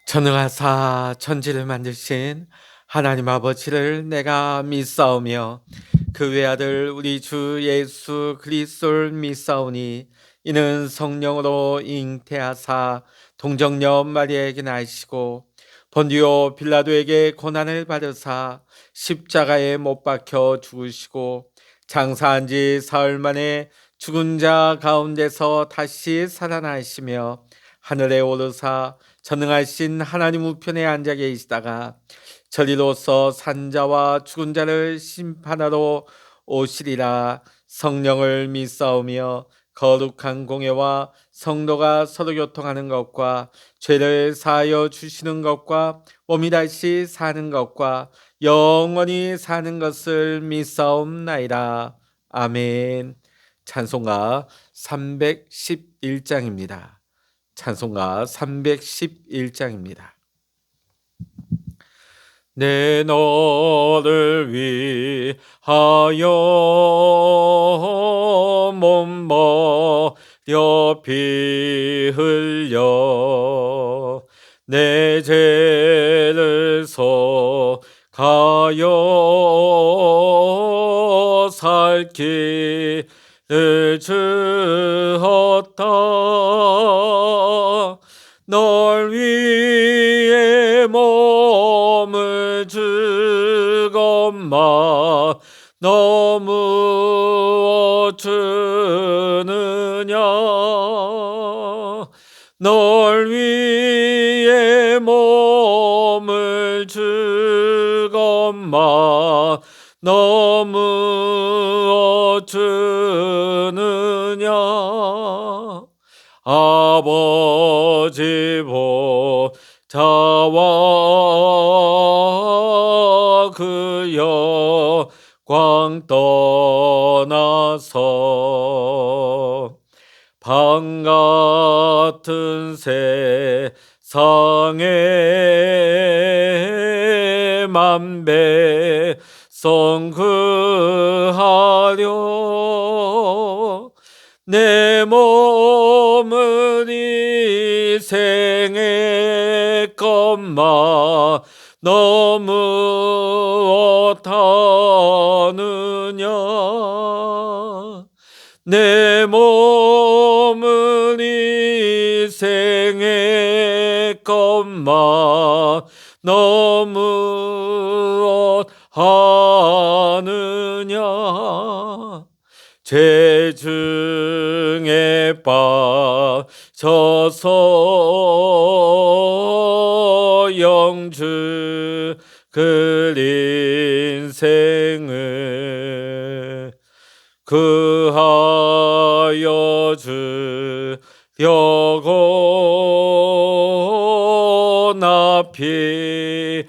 전능하사 천지를 만드신 하나님 아버지를 내가 믿사오며 그 외아들 우리 주 예수 그리스도를 믿사오니 이는 성령으로 잉태하사 동정녀 마리아에게 나시고 본디오 빌라도에게 고난을 받으사 십자가에 못 박혀 죽으시고 장사한 지 사흘 만에 죽은 자 가운데서 다시 살아나시며 하늘에 오르사 전능하신 하나님 우편에 앉아 계시다가 저리로서 산자와 죽은 자를 심판하러 오시리라. 성령을 믿사오며 거룩한 공예와 성도가 서로 교통하는 것과 죄를 사하여 주시는 것과 몸이 다시 사는 것과 영원히 사는 것을 믿사옵나이다. 아멘. 찬송가 311장입니다. 찬송가 311장입니다. 내 너를 위하여 몸 버려 피 흘려 내 죄를 속하여 살 길을 주었다. 널 위해 몸을 주건마 너무 주느냐. 널 위해 몸을 주건마 너무 주느냐. 아버지 보좌와 그 영광 떠나서 방 같은 세상에 만배성 구하려 내 몸을 이 생의 것만 너무 어떠느냐. 내 몸을 이 생의 것만 너무 어떠느냐. 죄 중에 빠져서 영주 그 인생을 그하여 주려고 나 피를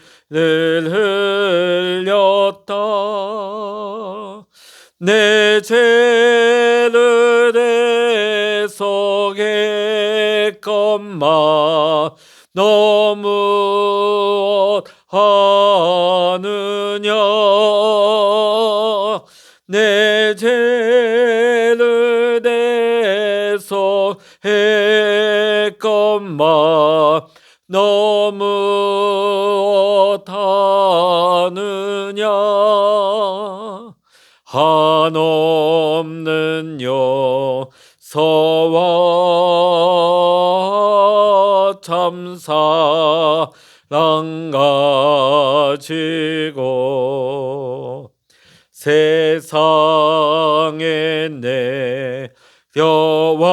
흘렸다. 내 죄를 내 속에 것만 너무 어떠느냐. 내 죄를 내 속에 것만 너무 어떠느냐. 한없는 용서와 참사랑 가지고 세상에 내려와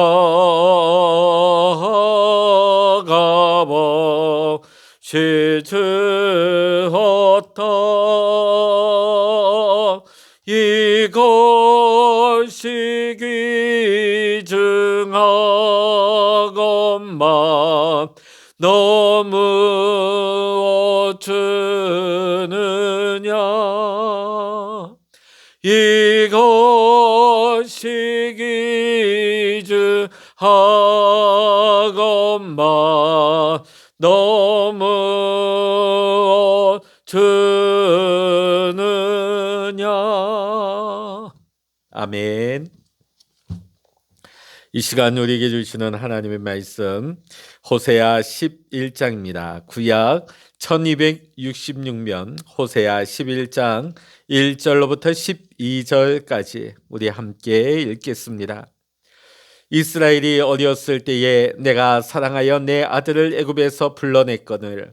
값없이 주었다. 이것이 귀중하건만 너무 주느냐. 이것이 귀중하건만 너무 주느냐. 아멘. 이 시간 우리에게 주시는 하나님의 말씀 호세아 11장입니다. 구약 1266면 호세아 11장 1절로부터 12절까지 우리 함께 읽겠습니다. 이스라엘이 어렸을 때에 내가 사랑하여 내 아들을 애굽에서 불러냈거늘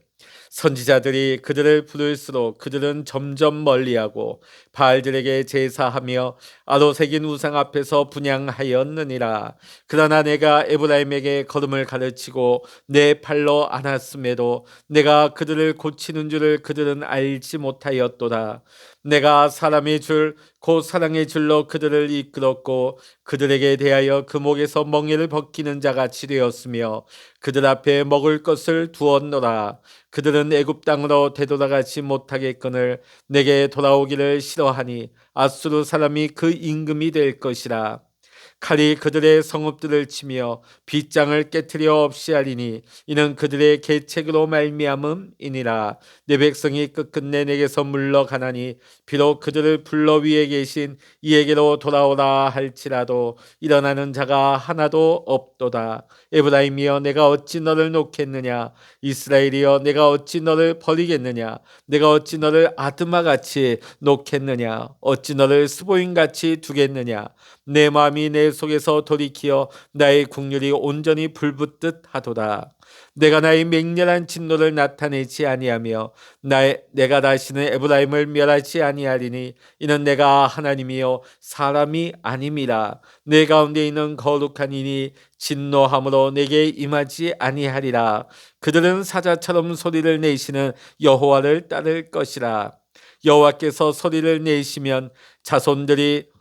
선지자들이 그들을 부를수록 그들은 점점 멀리하고 바알들에게 제사하며 아로새긴 우상 앞에서 분향하였느니라. 그러나 내가 에브라임에게 걸음을 가르치고 내 팔로 안았음에도 내가 그들을 고치는 줄을 그들은 알지 못하였도다. 내가 사람의 줄 곧 사랑의 줄로 그들을 이끌었고 그들에게 대하여 그 목에서 멍에를 벗기는 자가 되었으며 그들 앞에 먹을 것을 두었노라. 그들은 애굽 땅으로 되돌아가지 못하겠거늘 내게 돌아오기를 싫어하니 아수르 사람이 그 임금이 될 것이라. 칼이 그들의 성읍들을 치며 빗장을 깨트려 없이 하리니 이는 그들의 계책으로 말미암음이니라. 내 백성이 끝끝내 내게서 물러가나니 비록 그들을 불러 위에 계신 이에게로 돌아오라 할지라도 일어나는 자가 하나도 없도다. 에브라임이여 내가 어찌 너를 놓겠느냐. 이스라엘이여 내가 어찌 너를 버리겠느냐. 내가 어찌 너를 아드마같이 놓겠느냐. 어찌 너를 스보임같이 두겠느냐. 내 마음이 내 속에서 돌이키어 나의 국률이 온전히 불붙듯 하도다. 내가 나의 맹렬한 진노를 나타내지 아니하며 내가 다시는 에브라임을 멸하지 아니하리니 이는 내가 하나님이요 사람이 아님이라. 내 가운데 있는 거룩한 이니 진노함으로 내게 임하지 아니하리라. 그들은 사자처럼 소리를 내시는 여호와를 따를 것이라. 여호와께서 소리를 내시면 자손들이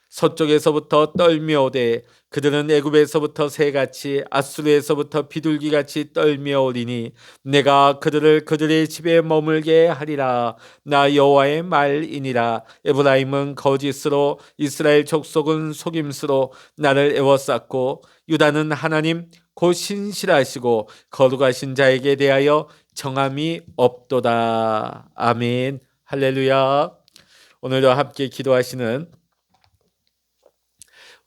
서쪽에서부터 떨며오되 그들은 애굽에서부터 새같이 아수르에서부터 비둘기같이 떨며오리니 내가 그들을 그들의 집에 머물게 하리라. 나 여호와의 말이니라. 에브라임은 거짓으로 이스라엘 족속은 속임수로 나를 애워쌌고 유다는 하나님 곧 신실하시고 거룩하신 자에게 대하여 정함이 없도다. 아멘. 할렐루야. 오늘도 함께 기도하시는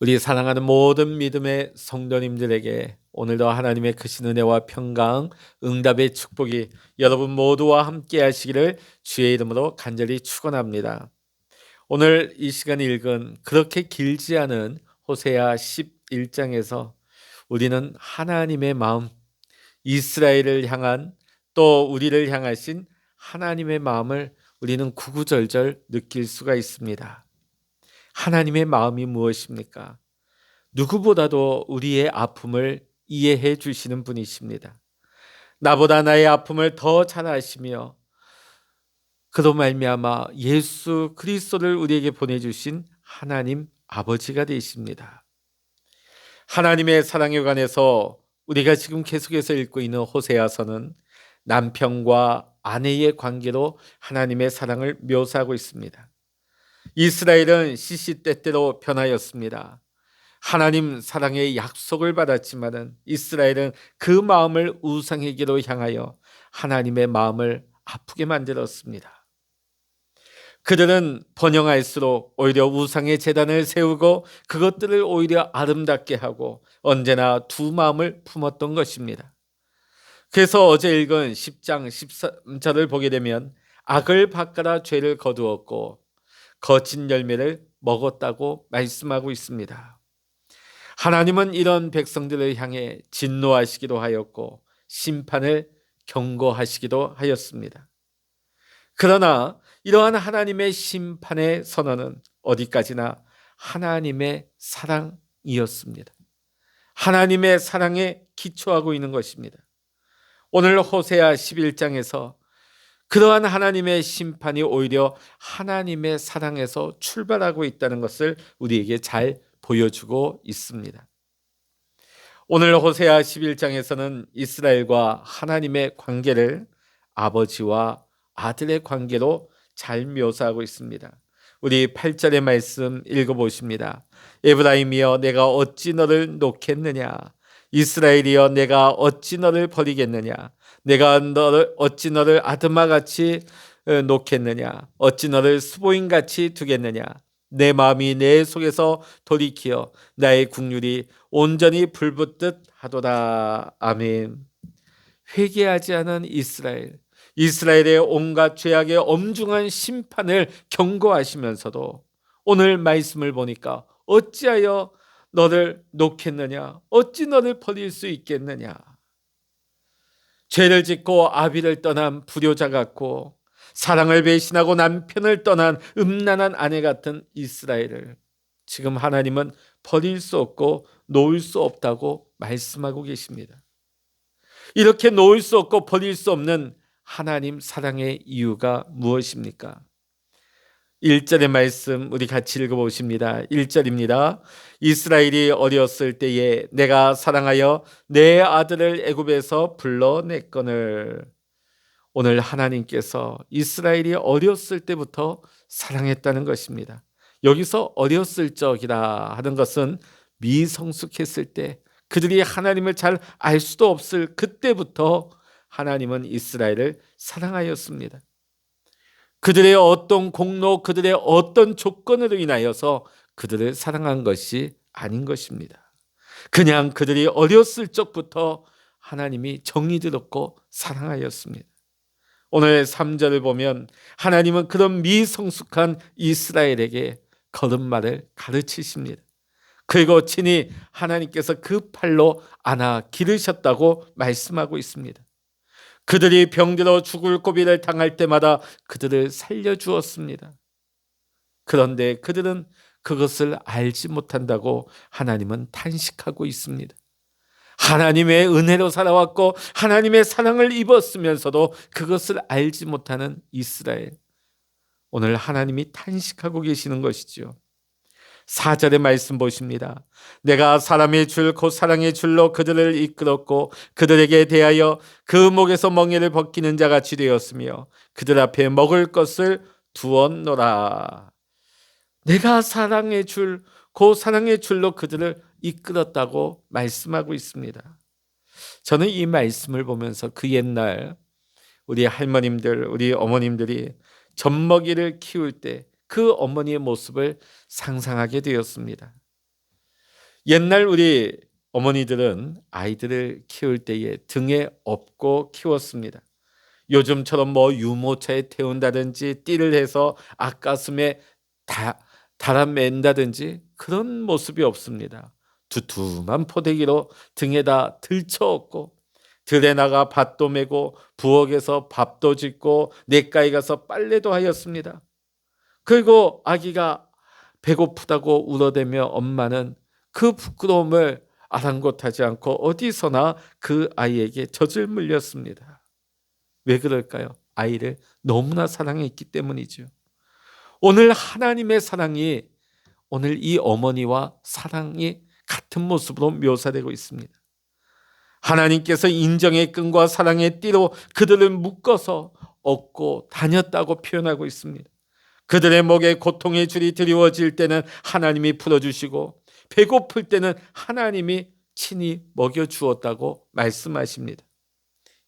우리 사랑하는 모든 믿음의 성도님들에게 오늘도 하나님의 크신 은혜와 평강, 응답의 축복이 여러분 모두와 함께 하시기를 주의 이름으로 간절히 축원합니다. 오늘 이 시간 읽은 그렇게 길지 않은 호세아 11장에서 우리는 하나님의 마음, 이스라엘을 향한 또 우리를 향하신 하나님의 마음을 우리는 구구절절 느낄 수가 있습니다. 하나님의 마음이 무엇입니까? 누구보다도 우리의 아픔을 이해해 주시는 분이십니다. 나보다 나의 아픔을 더 잘 아시며 그로 말미암아 예수 그리스도를 우리에게 보내주신 하나님 아버지가 되십니다. 하나님의 사랑에 관해서 우리가 지금 계속해서 읽고 있는 호세아서는 남편과 아내의 관계로 하나님의 사랑을 묘사하고 있습니다. 이스라엘은 시시때때로 변하였습니다. 하나님 사랑의 약속을 받았지만 이스라엘은 그 마음을 우상에게로 향하여 하나님의 마음을 아프게 만들었습니다. 그들은 번영할수록 오히려 우상의 제단을 세우고 그것들을 오히려 아름답게 하고 언제나 두 마음을 품었던 것입니다. 그래서 어제 읽은 10장 13절을 보게 되면 악을 바꿔라 죄를 거두었고 거친 열매를 먹었다고 말씀하고 있습니다. 하나님은 이런 백성들을 향해 진노하시기도 하였고 심판을 경고하시기도 하였습니다. 그러나 이러한 하나님의 심판의 선언은 어디까지나 하나님의 사랑이었습니다. 하나님의 사랑에 기초하고 있는 것입니다. 오늘 호세아 11장에서 그러한 하나님의 심판이 오히려 하나님의 사랑에서 출발하고 있다는 것을 우리에게 잘 보여주고 있습니다. 오늘 호세아 11장에서는 이스라엘과 하나님의 관계를 아버지와 아들의 관계로 잘 묘사하고 있습니다. 우리 8절의 말씀 읽어보십니다. 에브라임이여 내가 어찌 너를 놓겠느냐. 이스라엘이여 내가 어찌 너를 버리겠느냐. 내가 어찌 너를 아드마같이 놓겠느냐. 어찌 너를 스보임같이 두겠느냐. 내 마음이 내 속에서 돌이키어 나의 국률이 온전히 불붙듯 하도다. 아멘. 회개하지 않은 이스라엘의 온갖 죄악의 엄중한 심판을 경고하시면서도 오늘 말씀을 보니까 어찌하여 너를 놓겠느냐, 어찌 너를 버릴 수 있겠느냐. 죄를 짓고 아비를 떠난 불효자 같고 사랑을 배신하고 남편을 떠난 음란한 아내 같은 이스라엘을 지금 하나님은 버릴 수 없고 놓을 수 없다고 말씀하고 계십니다. 이렇게 놓을 수 없고 버릴 수 없는 하나님 사랑의 이유가 무엇입니까? 1절의 말씀 우리 같이 읽어보십니다. 1절입니다. 이스라엘이 어렸을 때에 내가 사랑하여 내 아들을 애굽에서 불러냈거늘. 오늘 하나님께서 이스라엘이 어렸을 때부터 사랑했다는 것입니다. 여기서 어렸을 적이라 하는 것은 미성숙했을 때, 그들이 하나님을 잘 알 수도 없을 그때부터 하나님은 이스라엘을 사랑하였습니다. 그들의 어떤 공로, 그들의 어떤 조건으로 인하여서 그들을 사랑한 것이 아닌 것입니다. 그냥 그들이 어렸을 적부터 하나님이 정이 들었고 사랑하였습니다. 오늘 3절을 보면 하나님은 그런 미성숙한 이스라엘에게 걸음마를 가르치십니다. 그리고 친히 하나님께서 그 팔로 안아 기르셨다고 말씀하고 있습니다. 그들이 병들어 죽을 고비를 당할 때마다 그들을 살려주었습니다. 그런데 그들은 그것을 알지 못한다고 하나님은 탄식하고 있습니다. 하나님의 은혜로 살아왔고 하나님의 사랑을 입었으면서도 그것을 알지 못하는 이스라엘. 오늘 하나님이 탄식하고 계시는 것이죠. 4절의 말씀 보십니다. 내가 사람의 줄 곧 사랑의 줄로 그들을 이끌었고 그들에게 대하여 그 목에서 멍에를 벗기는 자같이 되었으며 그들 앞에 먹을 것을 두었노라. 내가 사랑의 줄 곧 사랑의 줄로 그들을 이끌었다고 말씀하고 있습니다. 저는 이 말씀을 보면서 그 옛날 우리 할머님들, 우리 어머님들이 젖먹이를 키울 때 그 어머니의 모습을 상상하게 되었습니다. 옛날 우리 어머니들은 아이들을 키울 때에 등에 업고 키웠습니다. 요즘처럼 유모차에 태운다든지 띠를 해서 앞가슴에 달아맨다든지 그런 모습이 없습니다. 두툼한 포대기로 등에다 들쳐업고 들에 나가 밭도 메고 부엌에서 밥도 짓고 냇가에 가서 빨래도 하였습니다. 그리고 아기가 배고프다고 울어대며 엄마는 그 부끄러움을 아랑곳하지 않고 어디서나 그 아이에게 젖을 물렸습니다. 왜 그럴까요? 아이를 너무나 사랑했기 때문이죠. 오늘 하나님의 사랑이 오늘 이 어머니와 사랑이 같은 모습으로 묘사되고 있습니다. 하나님께서 인정의 끈과 사랑의 띠로 그들을 묶어서 업고 다녔다고 표현하고 있습니다. 그들의 목에 고통의 줄이 드리워질 때는 하나님이 풀어주시고 배고플 때는 하나님이 친히 먹여주었다고 말씀하십니다.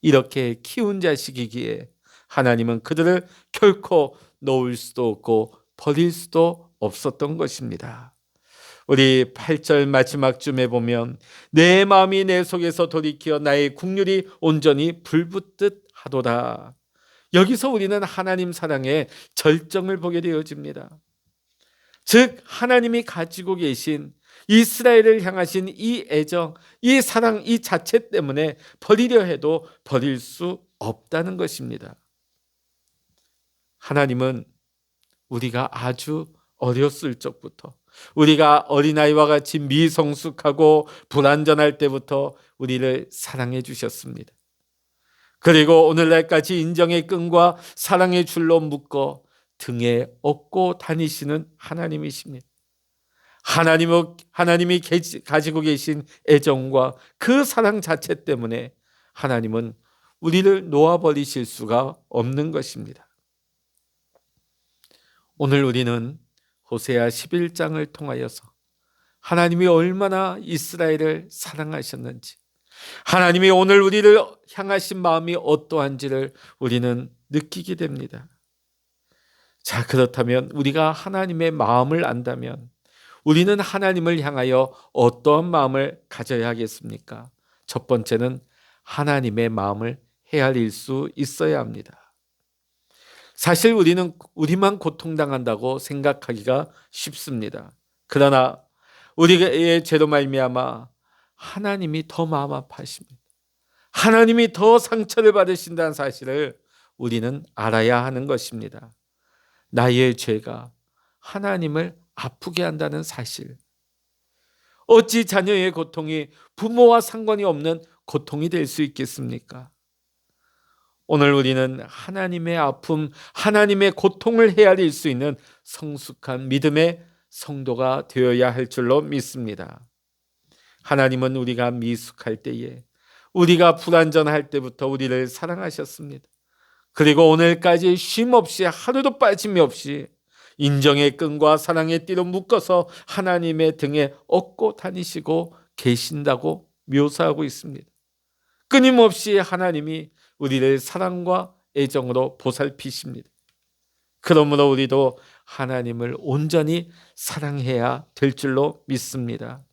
이렇게 키운 자식이기에 하나님은 그들을 결코 놓을 수도 없고 버릴 수도 없었던 것입니다. 우리 8절 마지막 쯤에 보면 내 마음이 내 속에서 돌이켜 나의 국률이 온전히 불붙듯 하도다. 여기서 우리는 하나님 사랑의 절정을 보게 되어집니다. 즉 하나님이 가지고 계신 이스라엘을 향하신 이 애정, 이 사랑, 이 자체 때문에 버리려 해도 버릴 수 없다는 것입니다. 하나님은 우리가 아주 어렸을 적부터, 우리가 어린아이와 같이 미성숙하고 불완전할 때부터 우리를 사랑해 주셨습니다. 그리고 오늘날까지 인정의 끈과 사랑의 줄로 묶어 등에 업고 다니시는 하나님이십니다. 하나님이 가지고 계신 애정과 그 사랑 자체 때문에 하나님은 우리를 놓아버리실 수가 없는 것입니다. 오늘 우리는 호세아 11장을 통하여서 하나님이 얼마나 이스라엘을 사랑하셨는지, 하나님이 오늘 우리를 향하신 마음이 어떠한지를 우리는 느끼게 됩니다. 자, 그렇다면 우리가 하나님의 마음을 안다면 우리는 하나님을 향하여 어떠한 마음을 가져야 하겠습니까? 첫 번째는 하나님의 마음을 헤아릴 수 있어야 합니다. 사실 우리는 우리만 고통당한다고 생각하기가 쉽습니다. 그러나 우리의 죄로 말미암아 하나님이 더 마음 아파하십니다. 하나님이 더 상처를 받으신다는 사실을 우리는 알아야 하는 것입니다. 나의 죄가 하나님을 아프게 한다는 사실. 어찌 자녀의 고통이 부모와 상관이 없는 고통이 될 수 있겠습니까? 오늘 우리는 하나님의 아픔, 하나님의 고통을 헤아릴 수 있는 성숙한 믿음의 성도가 되어야 할 줄로 믿습니다. 하나님은 우리가 미숙할 때에, 우리가 불완전할 때부터 우리를 사랑하셨습니다. 그리고 오늘까지 쉼 없이 하루도 빠짐이 없이 인정의 끈과 사랑의 띠로 묶어서 하나님의 등에 업고 다니시고 계신다고 묘사하고 있습니다. 끊임없이 하나님이 우리를 사랑과 애정으로 보살피십니다. 그러므로 우리도 하나님을 온전히 사랑해야 될 줄로 믿습니다.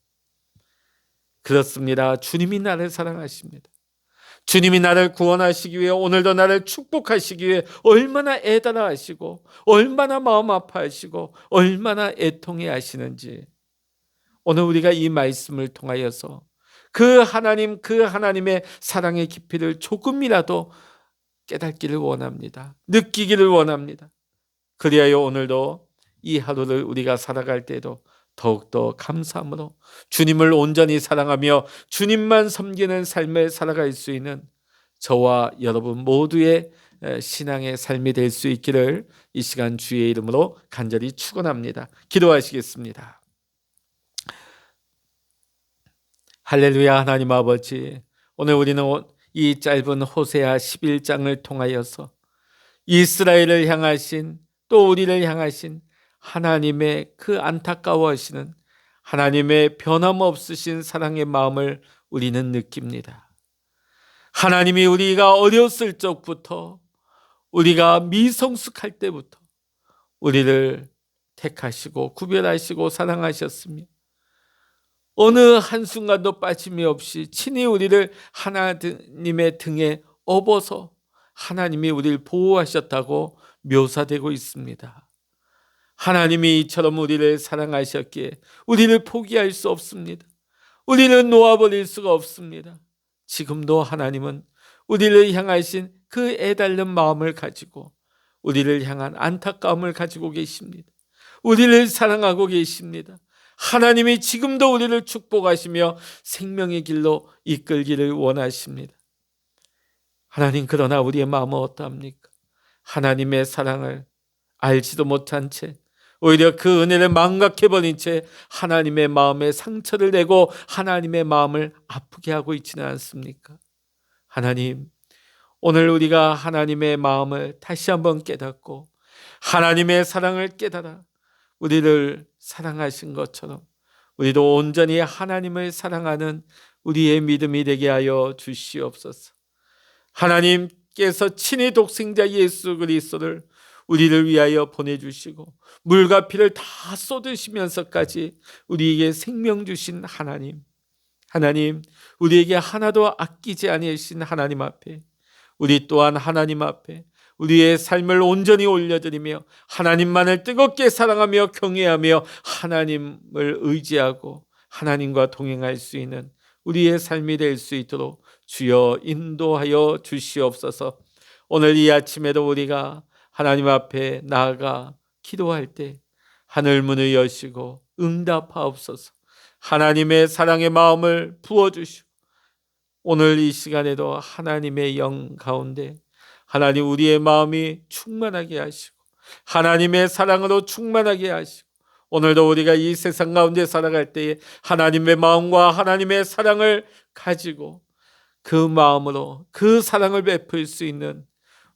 그렇습니다. 주님이 나를 사랑하십니다. 주님이 나를 구원하시기 위해, 오늘도 나를 축복하시기 위해 얼마나 애달아하시고 얼마나 마음 아파하시고 얼마나 애통해 하시는지, 오늘 우리가 이 말씀을 통하여서 그 하나님, 그 하나님의 사랑의 깊이를 조금이라도 깨닫기를 원합니다. 느끼기를 원합니다. 그리하여 오늘도 이 하루를 우리가 살아갈 때에도 더욱더 감사함으로 주님을 온전히 사랑하며 주님만 섬기는 삶을 살아갈 수 있는 저와 여러분 모두의 신앙의 삶이 될 수 있기를 이 시간 주의 이름으로 간절히 축원합니다. 기도하시겠습니다. 할렐루야. 하나님 아버지, 오늘 우리는 이 짧은 호세아 11장을 통하여서 이스라엘을 향하신, 또 우리를 향하신 하나님의 그 안타까워하시는 하나님의 변함없으신 사랑의 마음을 우리는 느낍니다. 하나님이 우리가 어렸을 적부터, 우리가 미성숙할 때부터 우리를 택하시고 구별하시고 사랑하셨으며 어느 한순간도 빠짐이 없이 친히 우리를 하나님의 등에 업어서 하나님이 우리를 보호하셨다고 묘사되고 있습니다. 하나님이 이처럼 우리를 사랑하셨기에 우리를 포기할 수 없습니다. 우리를 놓아버릴 수가 없습니다. 지금도 하나님은 우리를 향하신 그 애달른 마음을 가지고 우리를 향한 안타까움을 가지고 계십니다. 우리를 사랑하고 계십니다. 하나님이 지금도 우리를 축복하시며 생명의 길로 이끌기를 원하십니다. 하나님, 그러나 우리의 마음은 어떠합니까? 하나님의 사랑을 알지도 못한 채, 오히려 그 은혜를 망각해버린 채 하나님의 마음에 상처를 내고 하나님의 마음을 아프게 하고 있지는 않습니까? 하나님, 오늘 우리가 하나님의 마음을 다시 한번 깨닫고 하나님의 사랑을 깨달아 우리를 사랑하신 것처럼 우리도 온전히 하나님을 사랑하는 우리의 믿음이 되게 하여 주시옵소서. 하나님께서 친히 독생자 예수 그리스도를 우리를 위하여 보내주시고 물과 피를 다 쏟으시면서까지 우리에게 생명 주신 하나님, 우리에게 하나도 아끼지 아니하신 하나님 앞에, 우리 또한 하나님 앞에 우리의 삶을 온전히 올려드리며 하나님만을 뜨겁게 사랑하며 경외하며 하나님을 의지하고 하나님과 동행할 수 있는 우리의 삶이 될 수 있도록 주여 인도하여 주시옵소서. 오늘 이 아침에도 우리가 하나님 앞에 나아가 기도할 때 하늘 문을 여시고 응답하옵소서. 하나님의 사랑의 마음을 부어주시고 오늘 이 시간에도 하나님의 영 가운데 하나님 우리의 마음이 충만하게 하시고 하나님의 사랑으로 충만하게 하시고 오늘도 우리가 이 세상 가운데 살아갈 때에 하나님의 마음과 하나님의 사랑을 가지고 그 마음으로 그 사랑을 베풀 수 있는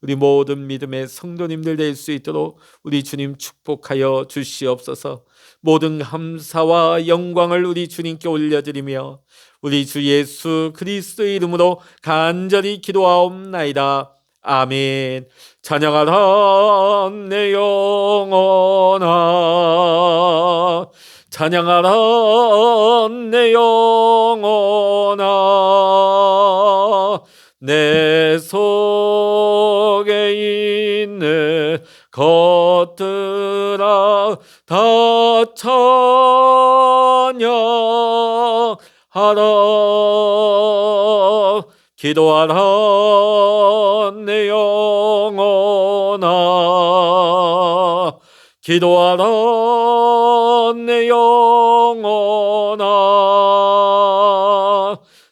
우리 모든 믿음의 성도님들 될 수 있도록 우리 주님 축복하여 주시옵소서. 모든 감사와 영광을 우리 주님께 올려드리며 우리 주 예수 그리스도의 이름으로 간절히 기도하옵나이다. 아멘. 찬양하라 내 영혼아, 찬양하라 내 영혼아, 내 속에 있는 것들아 다 찬양하라. 기도하라 내 영혼아, 기도하라 내 영혼아,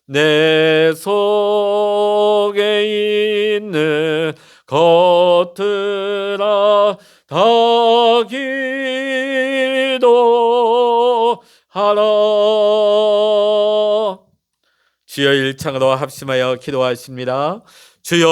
내 속에 있는 것들아 다 기도하라. 주여 1창으로 합심하여 기도하십니다. 주여